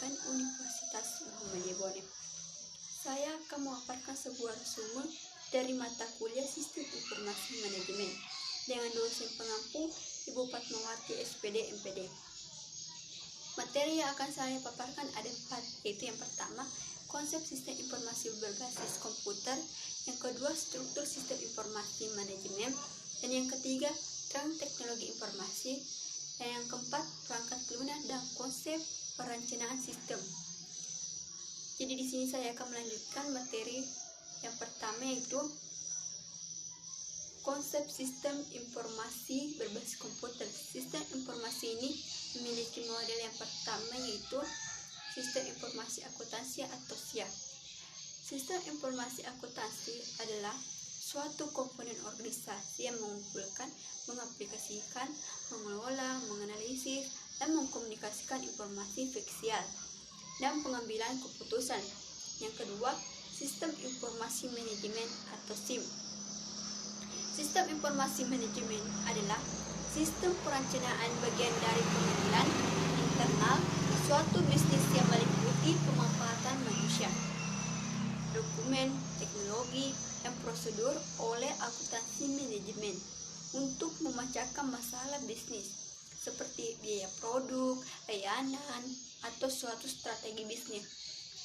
Pendidikan Universitas Muhammadiyah Bone. Saya akan memaparkan sebuah resume dari mata kuliah Sistem Informasi Manajemen dengan dosen pengampu Ibu Fatmawati SPD MPD. Materi yang akan saya paparkan ada 4, yaitu yang pertama, konsep sistem informasi berbasis komputer, yang kedua, struktur sistem informasi manajemen, dan yang ketiga, tren teknologi informasi, dan yang keempat, perangkat lunak dan konsep perencanaan sistem. Jadi di sini saya akan melanjutkan materi yang pertama, yaitu konsep sistem informasi berbasis komputer. Sistem informasi ini memiliki model yang pertama, yaitu sistem informasi akuntansi atau SIA. Sistem informasi akuntansi adalah suatu komponen organisasi yang mengumpulkan, mengaplikasikan, mengelola, menganalisis, dan mengkomunikasikan informasi fiksial dan pengambilan keputusan. Yang kedua, sistem informasi manajemen atau SIM. Sistem informasi manajemen adalah sistem perencanaan bagian dari pengambilan internal suatu bisnis yang meliputi pemanfaatan manusia, dokumen, teknologi, dan prosedur oleh akuntansi manajemen untuk memecahkan masalah bisnis seperti biaya produk, layanan, atau suatu strategi bisnis.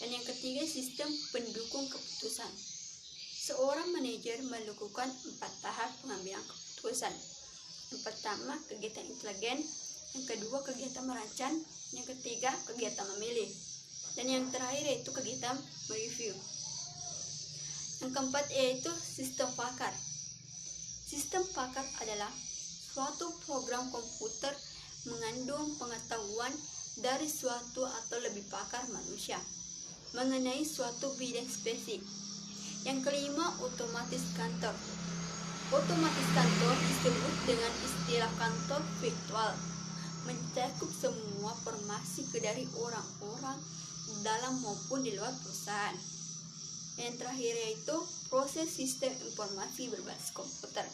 Dan yang ketiga, sistem pendukung keputusan. Seorang manajer melakukan 4 tahap pengambilan keputusan. Yang pertama, kegiatan intelijen, yang kedua, kegiatan merancang, yang ketiga, kegiatan memilih, dan yang terakhir yaitu kegiatan mereview. Yang keempat yaitu sistem pakar. Sistem pakar adalah suatu program komputer mengandung pengetahuan dari suatu atau lebih pakar manusia mengenai suatu bidang spesifik. Yang kelima, otomatis kantor. Otomatis kantor disebut dengan istilah kantor virtual, mencakup semua informasi dari orang-orang dalam maupun di luar perusahaan. Yang terakhir yaitu proses sistem informasi berbasis komputer.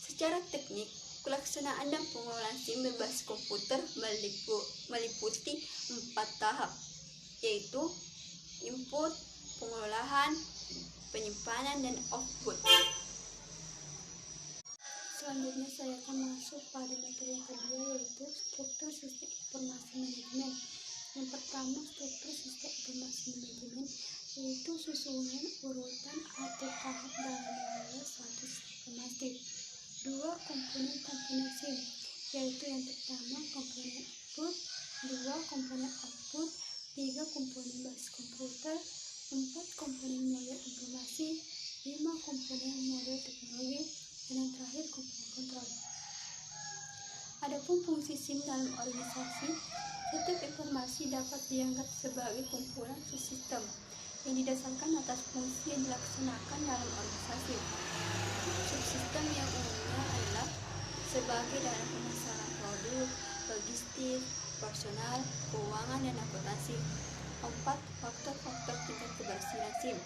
Secara teknik, pelaksanaan dan pengelolaan SIM berbasis komputer meliputi 4 tahap, yaitu input, pengelolaan, penyimpanan, dan output. Selanjutnya saya akan masuk pada materi yang kedua, yaitu struktur sistem informasi manajemen. Yang pertama, struktur sistem informasi manajemen yaitu susunan urutan atau tahap dalam mengelola suatu sistem informasi. 2. Komponen SIM, yaitu yang pertama komponen input, 2. komponen output, 3. komponen basis komputer, 4. komponen model informasi, 5. komponen model teknologi, dan yang terakhir komponen kontrol. Adapun fungsi SIM dalam organisasi, setiap informasi dapat dianggap sebagai kumpulan subsistem yang didasarkan atas fungsi yang dilaksanakan dalam organisasi. Subsistem yang umumnya adalah sebagai dalam pemasaran produk, logistik, personal, keuangan, dan akuntansi. 4. Faktor-faktor tingkat keberhasilan SIM.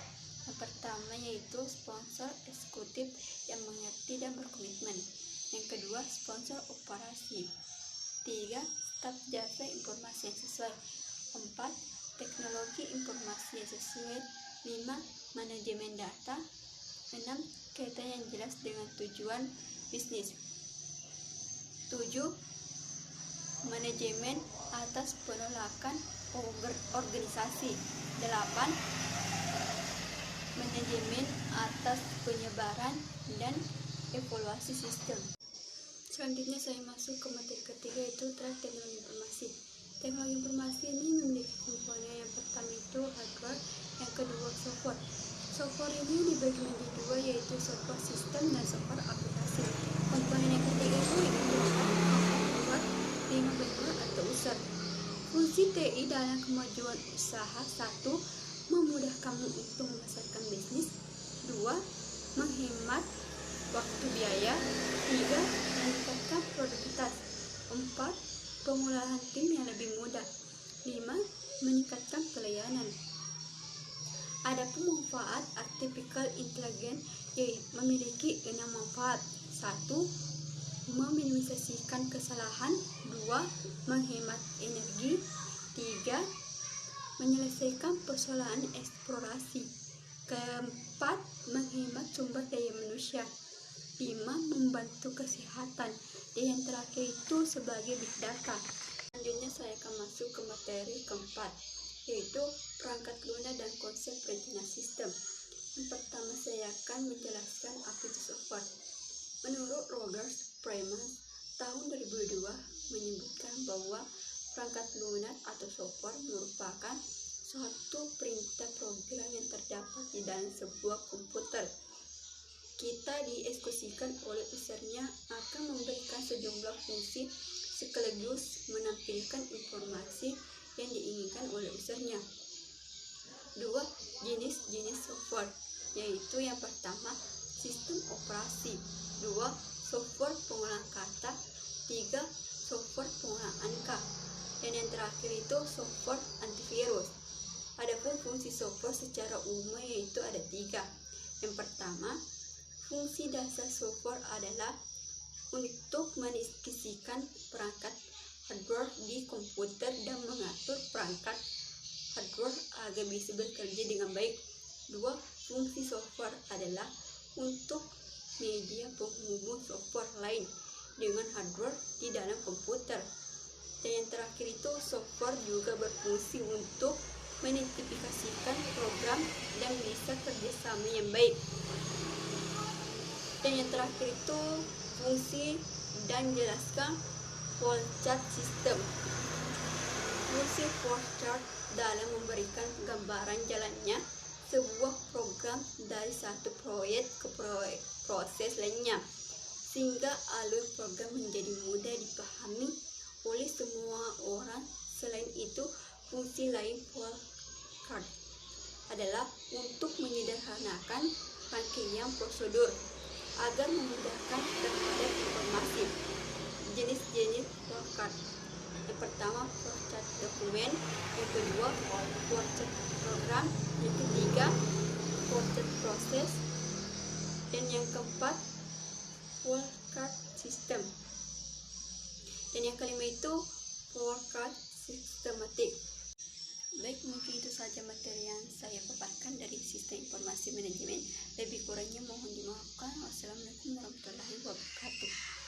Yang pertama yaitu sponsor eksekutif yang mengerti dan berkomitmen. Yang kedua, sponsor operasi. 3. Staf jasa informasi yang sesuai. 4. Teknologi informasi yang sesuai. 5. Manajemen data. 6. Kaitan yang jelas dengan tujuan bisnis. 7. Manajemen atas penolakan organisasi. 8. Manajemen atas penyebaran dan evaluasi sistem. Selanjutnya saya masuk ke materi ketiga, yaitu tren teknologi informasi. Teknologi informasi ini memiliki komponen. Yang pertama itu hardware, yang kedua software. Software ini dibagi menjadi 2, yaitu software sistem dan software aplikasi. Komponen yang ketiga itu membuat dengan bentuk atau user. Fungsi TI dalam kemajuan usaha: 1. Memudahkan untuk memasarkan bisnis, 2. Menghemat waktu biaya, 3. Meningkatkan produktivitas, 4. Pengolahan tim yang lebih mudah, 5. Meningkatkan pelayanan. Adapun manfaat artificial intelligence memiliki 6 manfaat. 1. Meminimalisasikan kesalahan, 2. Menghemat energi, 3. menyelesaikan persoalan eksplorasi. Keempat, menghemat sumber daya manusia. 5. Membantu kesehatan. Dan yang terakhir itu sebagai big data. Selanjutnya saya akan masuk ke materi keempat, yaitu perangkat lunak dan konsep perencanaan sistem. Yang pertama saya akan menjelaskan apa itu software. Menurut Rogers Freeman tahun 2002 menyebutkan bahwa perangkat lunak atau software merupakan suatu perintah program yang terdapat di dalam sebuah komputer. Kita dieksekusikan oleh usernya akan memberikan sejumlah fungsi sekaligus menampilkan informasi yang diinginkan oleh usernya. 2. Jenis-jenis software, yaitu yang pertama sistem operasi, 2. software pengulang kata, 3. software pengulang angka, dan yang terakhir itu software antivirus. Adapun fungsi software secara umum yaitu ada 3. Yang pertama, fungsi dasar software adalah untuk mendefinisikan perangkat hardware di komputer dan mengatur perangkat hardware agar bisa bekerja dengan baik. 2. Fungsi software adalah untuk media penghubung software lain dengan hardware di dalam komputer. Dan yang terakhir itu software juga berfungsi untuk mengidentifikasikan program dan bisa kerjasama yang baik. Dan yang terakhir itu fungsi dan jelaskan flowchart system. Fungsi flowchart dalam memberikan gambaran jalannya sebuah program dari satu proyek ke proses lainnya, sehingga alur program menjadi mudah dipahami oleh semua orang. Selain itu, fungsi lain flowchart adalah untuk menyederhanakan rangkaian prosedur agar memudahkan terhadap informasi. Jenis-jenis flowchart. Yang pertama, flowchart dokumen. Yang kedua, flowchart program. Yang ketiga, flowchart proses. Dan yang keempat, flowchart system. Dan yang kelima itu flowchart sistematik. Baik, mungkin itu saja materi yang saya paparkan dari sistem informasi manajemen. Lebih kurangnya mohon dimaafkan. Wassalamualaikum warahmatullahi wabarakatuh.